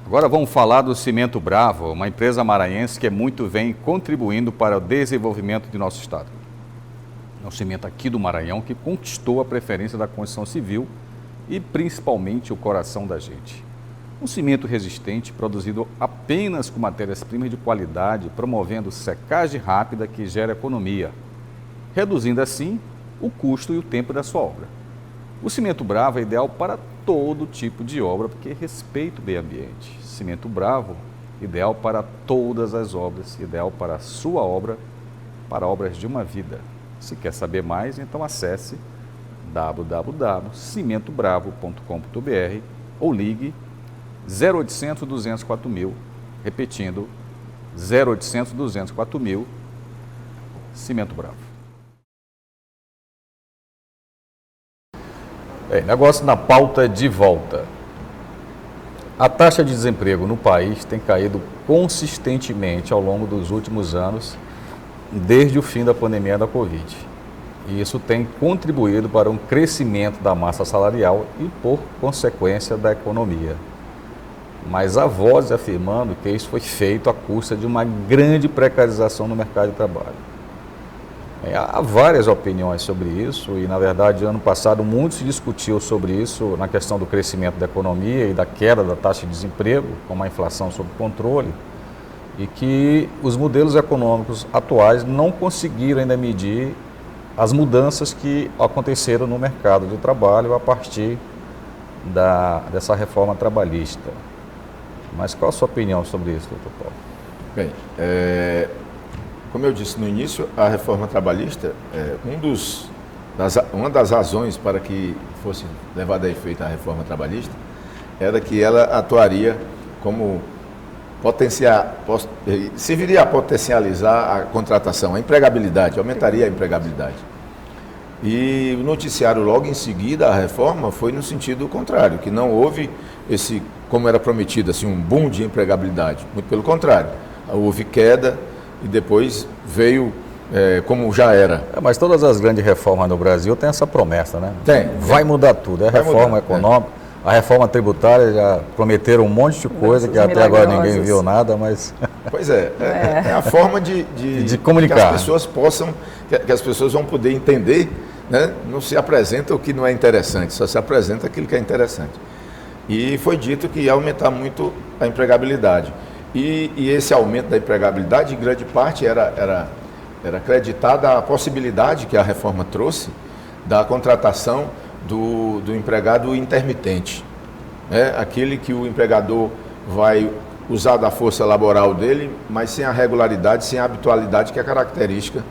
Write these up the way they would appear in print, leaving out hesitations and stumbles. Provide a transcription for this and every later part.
Agora vamos falar do Cimento Bravo, uma empresa maranhense que vem contribuindo para o desenvolvimento de nosso estado. É um cimento aqui do Maranhão que conquistou a preferência da construção civil e principalmente o coração da gente. Um cimento resistente produzido apenas com matérias-primas de qualidade, promovendo secagem rápida que gera economia, reduzindo assim o custo e o tempo da sua obra. O Cimento Bravo é ideal para todo tipo de obra, porque respeita o meio ambiente. Cimento Bravo, ideal para todas as obras, ideal para a sua obra, para obras de uma vida. Se quer saber mais, então acesse www.cimentobravo.com.br ou ligue 0800 200 4000, repetindo, 0800 200 4000, Cimento Bravo. Negócio na pauta de volta. A taxa de desemprego no país tem caído consistentemente ao longo dos últimos anos, desde o fim da pandemia da Covid. E isso tem contribuído para um crescimento da massa salarial e, por consequência, da economia. Mas há vozes afirmando que isso foi feito à custa de uma grande precarização no mercado de trabalho. Há várias opiniões sobre isso e, na verdade, ano passado muito se discutiu sobre isso na questão do crescimento da economia e da queda da taxa de desemprego, com uma inflação sob controle, e que os modelos econômicos atuais não conseguiram ainda medir as mudanças que aconteceram no mercado de trabalho a partir dessa reforma trabalhista. Mas qual a sua opinião sobre isso, doutor Paulo? Bem, como eu disse no início, a reforma trabalhista, uma das razões para que fosse levada a efeito a reforma trabalhista era que ela atuaria como serviria a potencializar a contratação, a empregabilidade, aumentaria a empregabilidade. E o noticiário logo em seguida, a reforma, foi no sentido contrário, que não houve como era prometido, assim, um boom de empregabilidade. Muito pelo contrário, houve queda e depois veio como já era. Mas todas as grandes reformas no Brasil têm essa promessa, né? Vai mudar tudo, é a reforma econômica. A reforma tributária já prometeram um monte de coisa que até agora ninguém viu nada, mas... Pois é a forma de comunicar. Que as pessoas que as pessoas vão poder entender, né? Não se apresenta o que não é interessante, só se apresenta aquilo que é interessante. E foi dito que ia aumentar muito a empregabilidade. E esse aumento da empregabilidade, em grande parte, era acreditada a possibilidade que a reforma trouxe da contratação do empregado intermitente, né? Aquele que o empregador vai usar da força laboral dele, mas sem a regularidade, sem a habitualidade que é característica,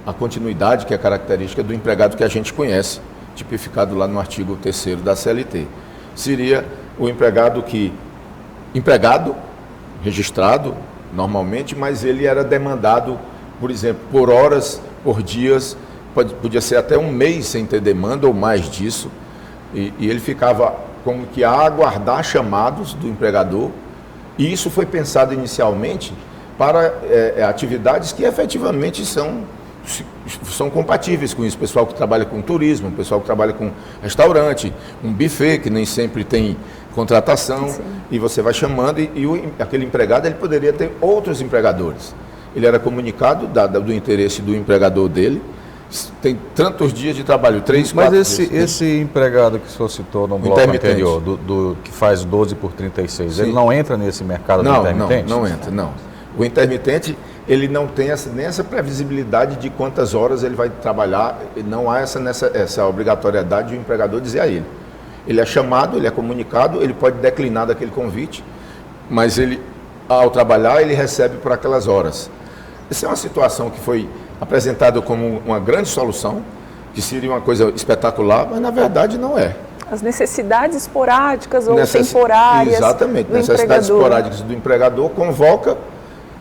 a continuidade que é característica do empregado que a gente conhece, tipificado lá no artigo 3º da CLT. Seria o empregado registrado normalmente, mas ele era demandado, por exemplo, por horas, por dias, podia ser até um mês sem ter demanda ou mais disso, e ele ficava como que a aguardar chamados do empregador, e isso foi pensado inicialmente para atividades que efetivamente são compatíveis com isso, pessoal que trabalha com turismo, pessoal que trabalha com restaurante, um buffet que nem sempre tem contratação. Sim. E você vai chamando aquele empregado ele poderia ter outros empregadores. Ele era comunicado do interesse do empregador dele, tem tantos dias de trabalho, 3, 4 dias. Mas esse empregado que o senhor citou no bloco anterior, que faz 12 por 36, Sim. Ele não entra nesse mercado do intermitente? Não entra, não. O intermitente, ele não tem nem essa previsibilidade de quantas horas ele vai trabalhar, não há essa obrigatoriedade de o empregador dizer a ele. Ele é chamado, ele é comunicado, ele pode declinar daquele convite, mas ele, ao trabalhar, ele recebe por aquelas horas. Essa é uma situação que foi apresentada como uma grande solução, que seria uma coisa espetacular, mas na verdade não é. As necessidades esporádicas ou temporárias. Exatamente, necessidades esporádicas do empregador, convoca,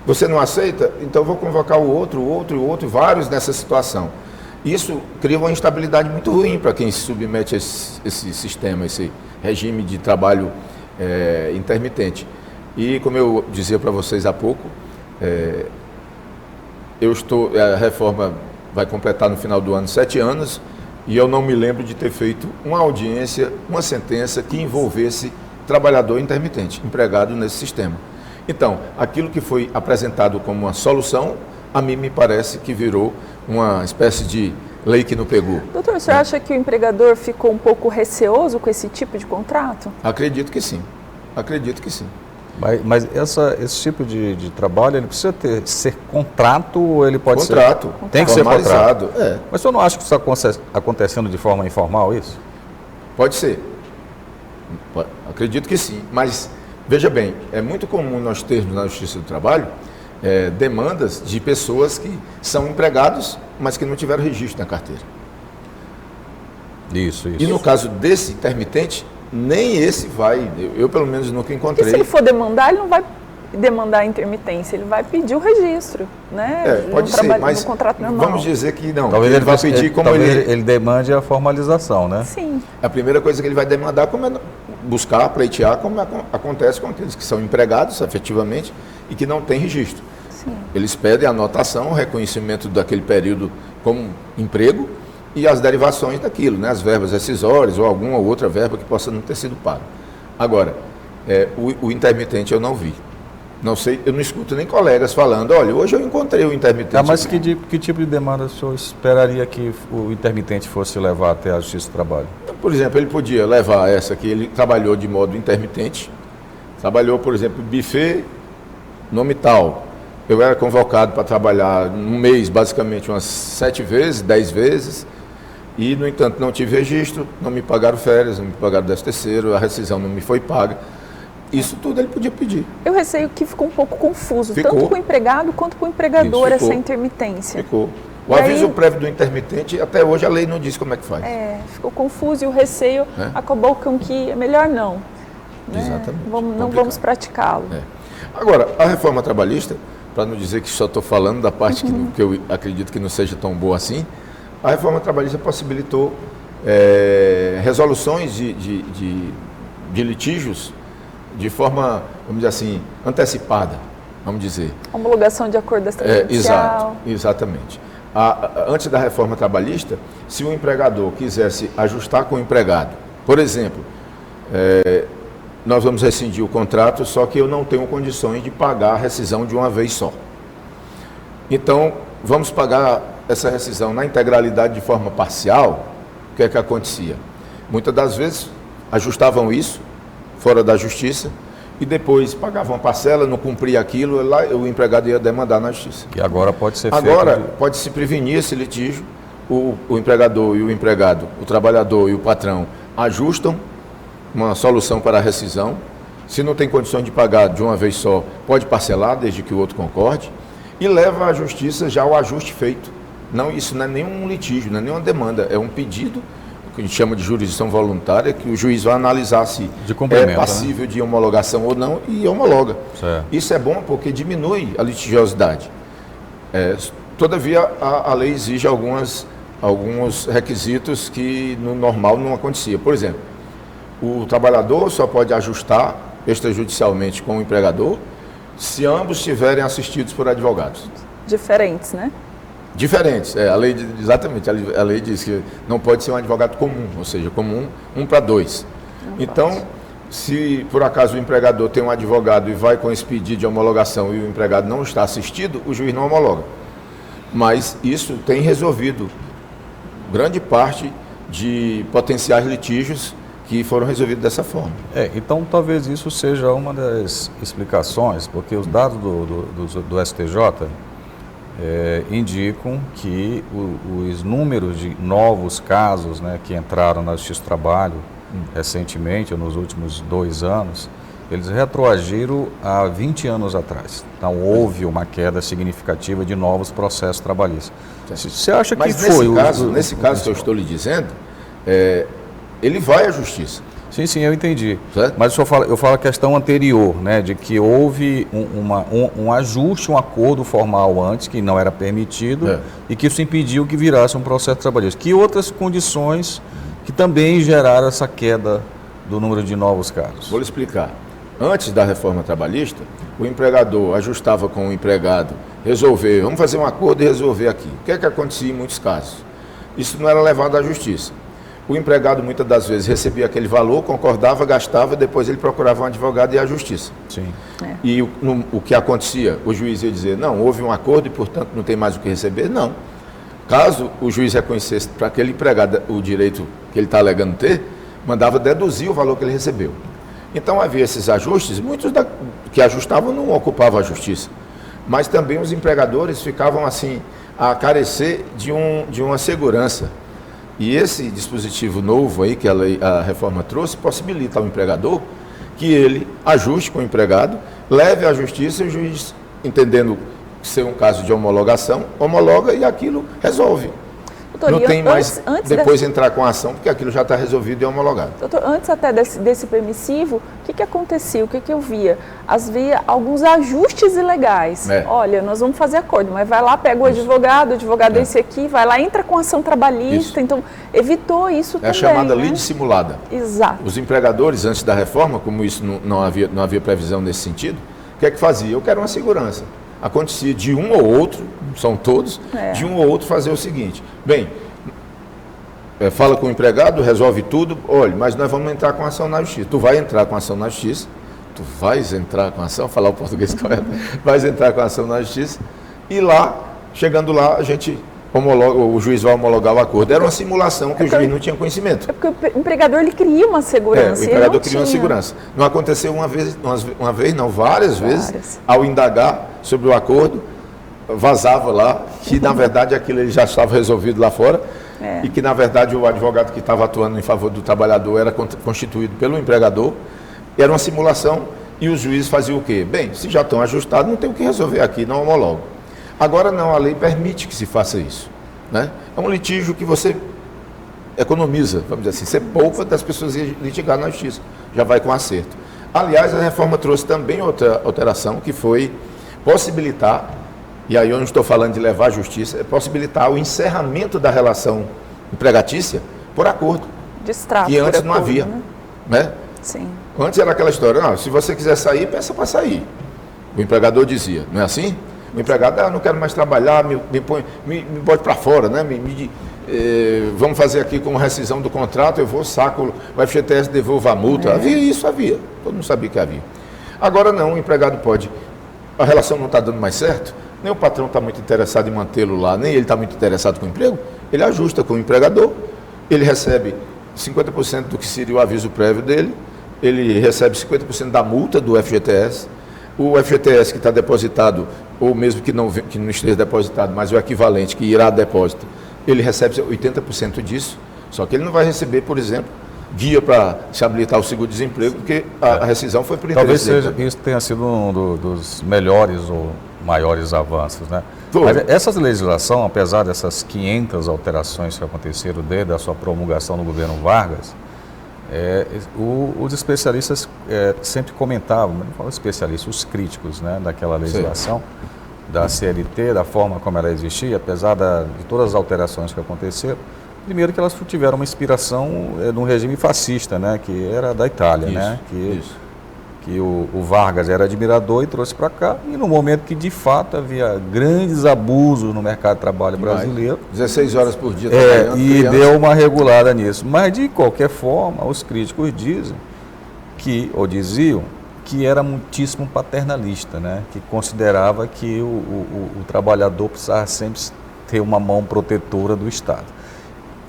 você não aceita? Então vou convocar o outro, vários nessa situação. Isso cria uma instabilidade muito ruim para quem se submete a esse sistema, esse regime de trabalho intermitente. E como eu dizia para vocês há pouco, a reforma vai completar no final do ano 7 anos e eu não me lembro de ter feito uma audiência, uma sentença que envolvesse trabalhador intermitente, empregado nesse sistema. Então, aquilo que foi apresentado como uma solução, a mim me parece que virou uma espécie de lei que não pegou. Doutor, o senhor acha que o empregador ficou um pouco receoso com esse tipo de contrato? Acredito que sim. Acredito que sim. Mas esse tipo de trabalho, ele precisa ser contrato ou ele pode Contrato. ser... Tem que ser contrato. É. Mas o senhor não acha que isso está acontecendo de forma informal, isso? Pode ser. Acredito que sim. Mas, veja bem, é muito comum nós termos na Justiça do Trabalho demandas de pessoas que são empregados, mas que não tiveram registro na carteira. Isso. E no caso desse intermitente, nem esse vai, eu pelo menos nunca encontrei. Porque se ele for demandar, ele não vai demandar a intermitência, ele vai pedir o registro, né? Pode ser, mas no contrato normal. vamos dizer que não. Talvez ele vai pedir como ele demande a formalização, né? Sim. A primeira coisa que ele vai demandar como é buscar, pleitear, como acontece com aqueles que são empregados, efetivamente, e que não têm registro. Sim. Eles pedem a anotação, o reconhecimento daquele período como emprego e as derivações daquilo, né? As verbas rescisórias ou alguma outra verba que possa não ter sido paga. Agora, o intermitente eu não vi. Não sei, eu não escuto nem colegas falando, olha, hoje eu encontrei o intermitente. Mas que tipo de demanda o senhor esperaria que o intermitente fosse levar até a Justiça do Trabalho? Por exemplo, ele podia levar essa que ele trabalhou de modo intermitente, trabalhou, por exemplo, buffet, nome tal. Eu era convocado para trabalhar um mês, basicamente, umas 7 vezes, 10 vezes, e, no entanto, não tive registro, não me pagaram férias, não me pagaram 13º, a rescisão não me foi paga. Isso tudo ele podia pedir. Eu receio que ficou um pouco confuso, Ficou. tanto para o empregado quanto para o empregador, Isso, essa intermitência. Ficou. O aviso prévio do intermitente, até hoje a lei não diz como é que faz. Ficou confuso e o receio acabou com que é melhor não. Né? Exatamente. Não vamos praticá-lo. Agora, a reforma trabalhista, para não dizer que só estou falando da parte que eu acredito que não seja tão boa assim, a reforma trabalhista possibilitou resoluções de litígios de forma, vamos dizer assim, antecipada, vamos dizer. Homologação de acordo extrajudicial. Exatamente. Antes da reforma trabalhista, se o empregador quisesse ajustar com o empregado, por exemplo, nós vamos rescindir o contrato, só que eu não tenho condições de pagar a rescisão de uma vez só. Então, vamos pagar essa rescisão na integralidade de forma parcial. O que é que acontecia? Muitas das vezes ajustavam isso fora da justiça e depois pagavam uma parcela, não cumpria aquilo, lá o empregado ia demandar na justiça. E agora pode ser feito... Agora pode se prevenir esse litígio, o empregador e o empregado, o trabalhador e o patrão ajustam uma solução para a rescisão. Se não tem condições de pagar de uma vez só, pode parcelar, desde que o outro concorde, e leva à justiça já o ajuste feito. Isso não é nenhum litígio, não é nenhuma demanda, é um pedido que a gente chama de jurisdição voluntária, que o juiz vai analisar se é passível de homologação ou não e homologa. Certo. Isso é bom porque diminui a litigiosidade. Todavia, a lei exige alguns requisitos que no normal não acontecia. Por exemplo, o trabalhador só pode ajustar extrajudicialmente com o empregador se ambos estiverem assistidos por advogados. Diferentes, né? Diferentes, exatamente, a lei diz que não pode ser um advogado comum, ou seja, comum 1 para 2. Então, se por acaso o empregador tem um advogado e vai com esse pedido de homologação e o empregado não está assistido, o juiz não homologa. Mas isso tem resolvido grande parte de potenciais litígios que foram resolvidos dessa forma. Então talvez isso seja uma das explicações, porque os dados do STJ indicam que os números de novos casos, né, que entraram na Justiça do Trabalho recentemente, ou nos últimos 2 anos, eles retroagiram há 20 anos atrás. Então houve uma queda significativa de novos processos trabalhistas. Você acha que foi... Nesse caso que eu estou lhe dizendo, ele vai à justiça. Sim, eu entendi. Certo? Mas eu falo a questão anterior, né, de que houve um ajuste, um acordo formal antes, que não era permitido, e que isso impediu que virasse um processo trabalhista. Que outras condições que também geraram essa queda do número de novos casos? Vou lhe explicar. Antes da reforma trabalhista, o empregador ajustava com o empregado, vamos fazer um acordo e resolver aqui. O que é que acontecia em muitos casos? Isso não era levado à justiça. O empregado, muitas das vezes, recebia aquele valor, concordava, gastava, depois ele procurava um advogado e ia à justiça. Sim. E o que acontecia? O juiz ia dizer, não, houve um acordo e, portanto, não tem mais o que receber? Não. Caso o juiz reconhecesse para aquele empregado o direito que ele está alegando ter, mandava deduzir o valor que ele recebeu. Então, havia esses ajustes, muitos que ajustavam não ocupavam a justiça, mas também os empregadores ficavam, assim, a carecer de uma segurança. E esse dispositivo novo aí que a reforma trouxe possibilita ao empregador que ele ajuste com o empregado, leve à justiça e o juiz, entendendo ser um caso de homologação, homologa e aquilo resolve. Doutor, não tem mais depois entrar com a ação, porque aquilo já está resolvido e homologado. Doutor, antes até desse permissivo, o que acontecia? O que eu via? Havia alguns ajustes ilegais. Olha, nós vamos fazer acordo, mas vai lá, pega o advogado é esse aqui, vai lá, entra com ação trabalhista. Isso. Então, evitou isso também. É a chamada lei dissimulada. Exato. Os empregadores, antes da reforma, como isso não havia previsão nesse sentido, o que é que fazia? Eu quero uma segurança. Acontecia de um ou outro, não são todos, de um ou outro fazer o seguinte, bem, fala com o empregado, resolve tudo, olha, mas nós vamos entrar com ação na justiça. Tu vai entrar com ação na justiça, tu vais entrar com ação, falar o português correto, vais entrar com ação na justiça, e lá, chegando lá, a gente homologa, o juiz vai homologar o acordo. Era uma simulação que o juiz não tinha conhecimento. É porque o empregador ele cria uma segurança. O empregador cria uma segurança. Não aconteceu várias vezes, ao indagar sobre o acordo, vazava lá que, na verdade, aquilo ele já estava resolvido lá fora e que, na verdade, o advogado que estava atuando em favor do trabalhador era constituído pelo empregador. Era uma simulação e os juízes faziam o quê? Bem, se já estão ajustados, não tem o que resolver aqui, não homologo. Agora não, a lei permite que se faça isso, né? É um litígio que você economiza, vamos dizer assim, você poupa das pessoas litigar na justiça, já vai com acerto. Aliás, a reforma trouxe também outra alteração, que foi possibilitar, e aí eu não estou falando de levar à justiça, é possibilitar o encerramento da relação empregatícia por acordo, que antes não havia, né? Sim. Antes era aquela história, não, se você quiser sair, peça para sair. O empregador dizia, não é assim? O empregado, não quero mais trabalhar, me bote para fora, né? Vamos fazer aqui com rescisão do contrato, eu vou, saco, o FGTS devolva a multa. Havia isso, havia. Todo mundo sabia que havia. Agora não, o empregado pode. A relação não está dando mais certo, nem o patrão está muito interessado em mantê-lo lá, nem ele está muito interessado com o emprego, ele ajusta com o empregador, ele recebe 50% do que seria o aviso prévio dele, ele recebe 50% da multa do FGTS. O FGTS que está depositado, ou mesmo que não esteja depositado, mas o equivalente que irá a depósito, ele recebe 80% disso, só que ele não vai receber, por exemplo, guia para se habilitar o seguro-desemprego, porque a rescisão foi por interesse dele. Talvez isso tenha sido um dos melhores ou maiores avanços, né? Mas essa legislação, apesar dessas 500 alterações que aconteceram desde a sua promulgação no governo Vargas, os especialistas sempre comentavam, não falo especialistas, os críticos, né, daquela legislação, da CLT, da forma como ela existia, apesar de todas as alterações que aconteceram. Primeiro que elas tiveram uma inspiração num regime fascista, né, que era da Itália, né, que o Vargas era admirador e trouxe para cá, e no momento que de fato havia grandes abusos no mercado de trabalho brasileiro. 16 horas por dia trabalhando. E deu uma regulada nisso. Mas de qualquer forma, os críticos dizem diziam que era muitíssimo paternalista, né? Que considerava que o trabalhador precisava sempre ter uma mão protetora do Estado.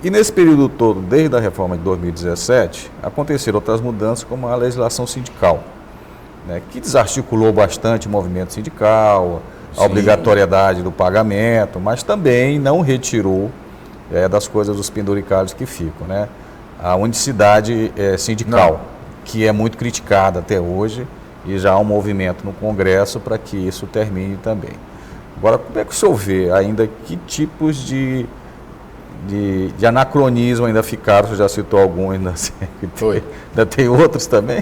E nesse período todo, desde a reforma de 2017, aconteceram outras mudanças, como a legislação sindical, né, que desarticulou bastante o movimento sindical, a obrigatoriedade do pagamento, mas também não retirou das coisas dos penduricalhos que ficam, né, a unicidade sindical, que é muito criticada até hoje, e já há um movimento no Congresso para que isso termine também. Agora, como é que o senhor vê ainda que tipos de anacronismo ainda ficaram? Você já citou algum, ainda tem outros também?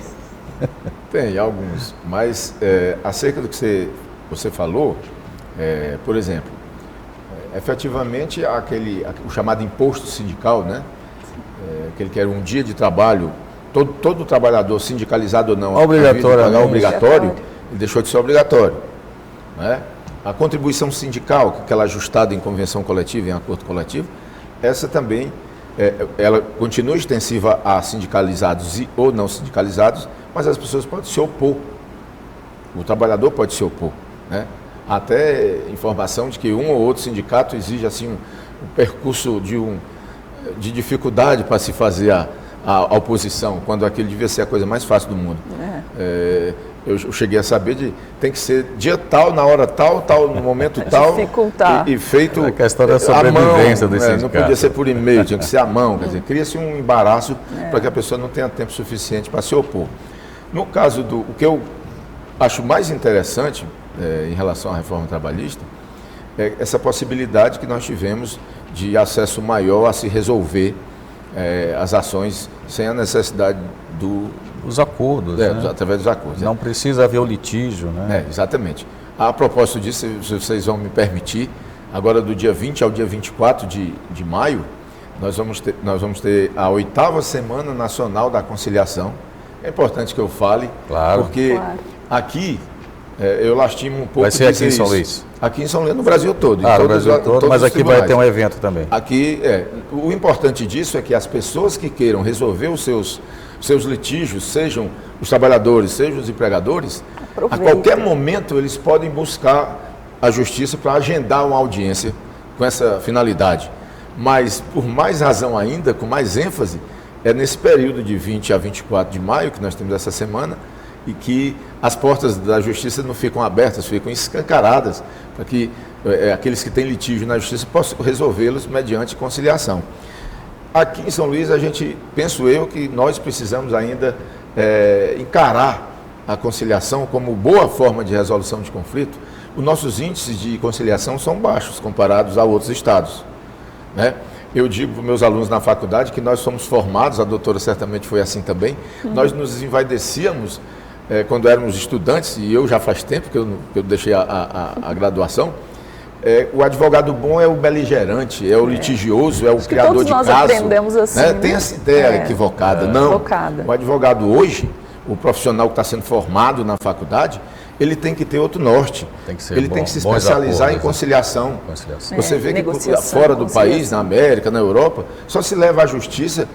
Tem alguns, mas acerca do que você falou, por exemplo, efetivamente o chamado imposto sindical, né? Aquele que era um dia de trabalho, todo trabalhador sindicalizado ou não, obrigatório, ele deixou de ser obrigatório, né? A contribuição sindical, que é aquela ajustada em convenção coletiva, em acordo coletivo, essa também ela continua extensiva a sindicalizados ou não sindicalizados, mas as pessoas podem se opor. O trabalhador pode se opor, né? Até informação de que um ou outro sindicato exige assim um percurso de dificuldade para se fazer a oposição, quando aquilo devia ser a coisa mais fácil do mundo. Eu cheguei a saber de tem que ser dia tal, na hora tal, no momento tal, e feito a questão da sobrevivência desse sindicato. Não podia ser por e-mail, tinha que ser à mão, quer dizer, cria-se um embaraço para que a pessoa não tenha tempo suficiente para se opor. No caso o que eu acho mais interessante em relação à reforma trabalhista é essa possibilidade que nós tivemos de acesso maior a se resolver as ações sem a necessidade os acordos, né? Através dos acordos. Não precisa haver o litígio, né? Exatamente. A propósito disso, se vocês vão me permitir, agora do dia 20 ao dia 24 de maio, nós vamos ter a 8ª Semana Nacional da Conciliação. É importante que eu fale, porque aqui eu lastimo um pouco. Vai ser aqui em São Luís? Aqui em São Luís, no Brasil todo. No Brasil todo, mas aqui vai ter um evento também. Aqui, o importante disso é que as pessoas que queiram resolver os seus litígios, sejam os trabalhadores, sejam os empregadores, a qualquer momento eles podem buscar a justiça para agendar uma audiência com essa finalidade. Mas, por mais razão ainda, com mais ênfase, é nesse período de 20 a 24 de maio, que nós temos essa semana, e que as portas da justiça não ficam abertas, ficam escancaradas, para que aqueles que têm litígio na justiça possam resolvê-los mediante conciliação. Aqui em São Luís, penso eu que nós precisamos ainda encarar a conciliação como boa forma de resolução de conflito. Os nossos índices de conciliação são baixos comparados a outros estados, né? Eu digo para os meus alunos na faculdade que nós somos formados, a doutora certamente foi assim também, nós nos envaidecíamos quando éramos estudantes, e eu já faz tempo que eu deixei a graduação. O advogado bom é o beligerante, é o litigioso, é o criador de caso. Todos nós aprendemos assim, né? Tem essa ideia equivocada. Não, o advogado hoje, o profissional que está sendo formado na faculdade, ele tem que ter outro norte. Ele tem que se especializar em conciliação. Você vê que fora do país, na América, na Europa, só se leva à justiça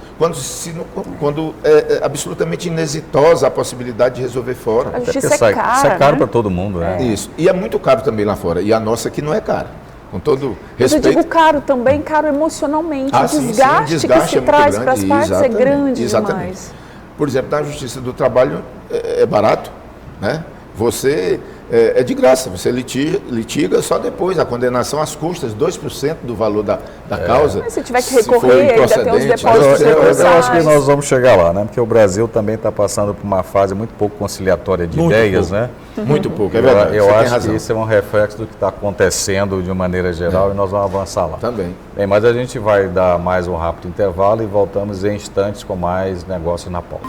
quando é absolutamente inexitosa a possibilidade de resolver fora. A justiça é cara. Isso é caro para todo mundo, né? Isso. E é muito caro também lá fora. E a nossa aqui não é cara. Com todo respeito. Mas eu digo caro também, caro emocionalmente. O desgaste que se traz para as partes é grande demais. Por exemplo, na Justiça do Trabalho é barato, né? Você é de graça, você litiga só depois, a condenação às custas, 2% do valor da causa. Mas se tiver que recorrer, ainda tem os depósitos recursais. Eu acho que nós vamos chegar lá, né? Porque o Brasil também está passando por uma fase muito pouco conciliatória de ideias, né? Muito pouco, é verdade. Eu acho que isso é um reflexo do que está acontecendo de maneira geral e nós vamos avançar lá. Também. Bem, mas a gente vai dar mais um rápido intervalo e voltamos em instantes com mais negócio na pauta.